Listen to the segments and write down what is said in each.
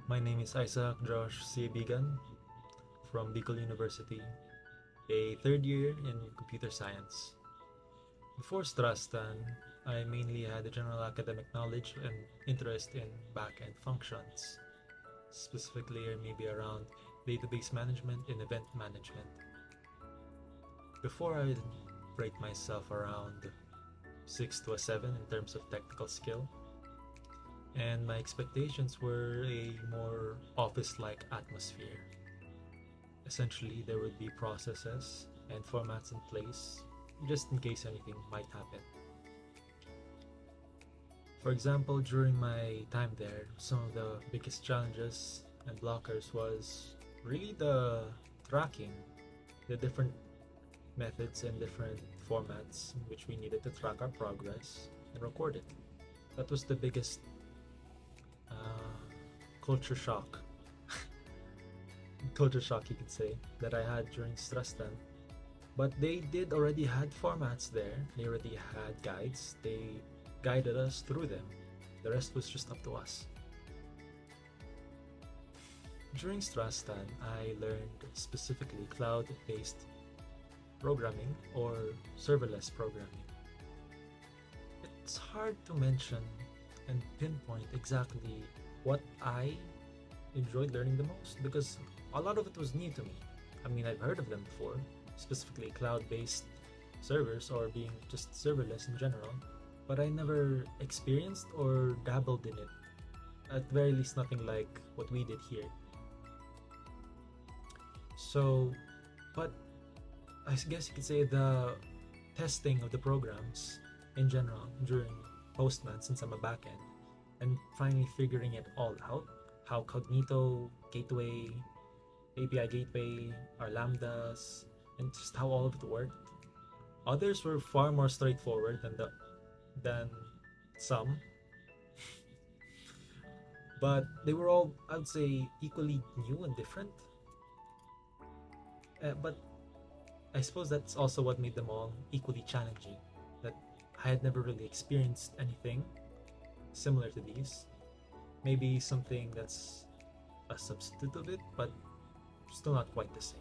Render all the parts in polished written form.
My name is Isaac Josh C. Abigan from Bicol University, a third year in computer science. Before StraStan, I mainly had a general academic knowledge and interest in back-end functions, specifically or maybe around database management and event management. Before, I would rate myself around 6 to a 7 in terms of technical skill, and my expectations were a more office-like atmosphere. Essentially, there would be processes and formats in place just in case anything might happen. For example, during my time there, some of the biggest challenges and blockers was really the tracking, the different methods and different formats in which we needed to track our progress and record it. That was the biggest culture shock, culture shock you could say, that I had during StraStan. But they did already had formats there. They already had guides. They guided us through them. The rest was just up to us. During StraStan, I learned specifically cloud-based programming or serverless programming. It's hard to mention and pinpoint exactly what I enjoyed learning the most because a lot of it was new to me. I mean, I've heard of them before, specifically cloud-based servers or being just serverless in general, but I never experienced or dabbled in it. At the very least, nothing like what we did here. So, but I guess you could say the testing of the programs in general during Postman, since I'm a backend, and finally figuring it all out, how Cognito, Gateway, API Gateway, our Lambdas, and just how all of it worked. Others were far more straightforward than some, but they were all, I would say, equally new and different. But I suppose that's also what made them all equally challenging. That I had never really experienced anything similar to these. Maybe something that's a substitute of it, but still not quite the same.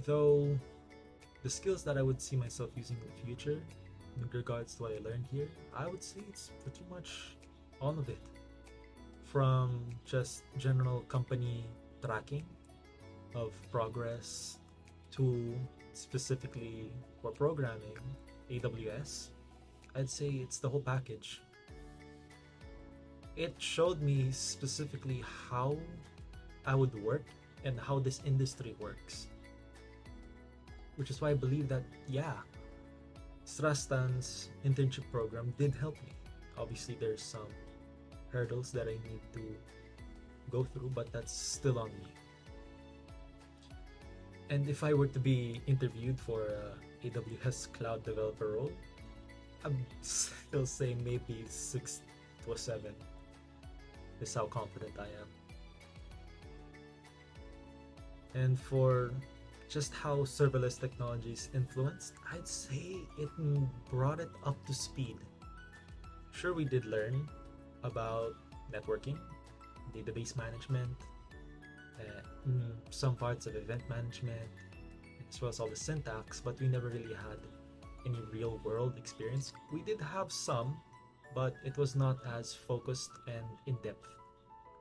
Though the skills that I would see myself using in the future, in regards to what I learned here, I would say it's pretty much all of it. From just general company tracking of progress to specifically for programming AWS, I'd say it's the whole package. It showed me specifically how I would work and how this industry works, which is why I believe that, yeah, StraStan's internship program did help me. Obviously, there's some hurdles that I need to go through, but that's still on me. And if I were to be interviewed for a AWS cloud developer role, I'd still say maybe 6 to a 7 is how confident I am. And for just how serverless technologies influenced, I'd say it brought it up to speed. Sure, we did learn about networking, database management, some parts of event management, as well as all the syntax, but we never really had any real world experience. We did have some, but it was not as focused and in-depth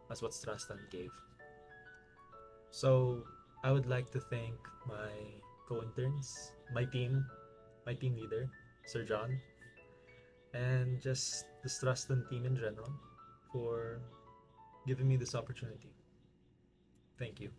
as what StraStan gave. So I would like to thank my co-interns, my team leader, Sir John, and just the StraStan team in general for giving me this opportunity. Thank you.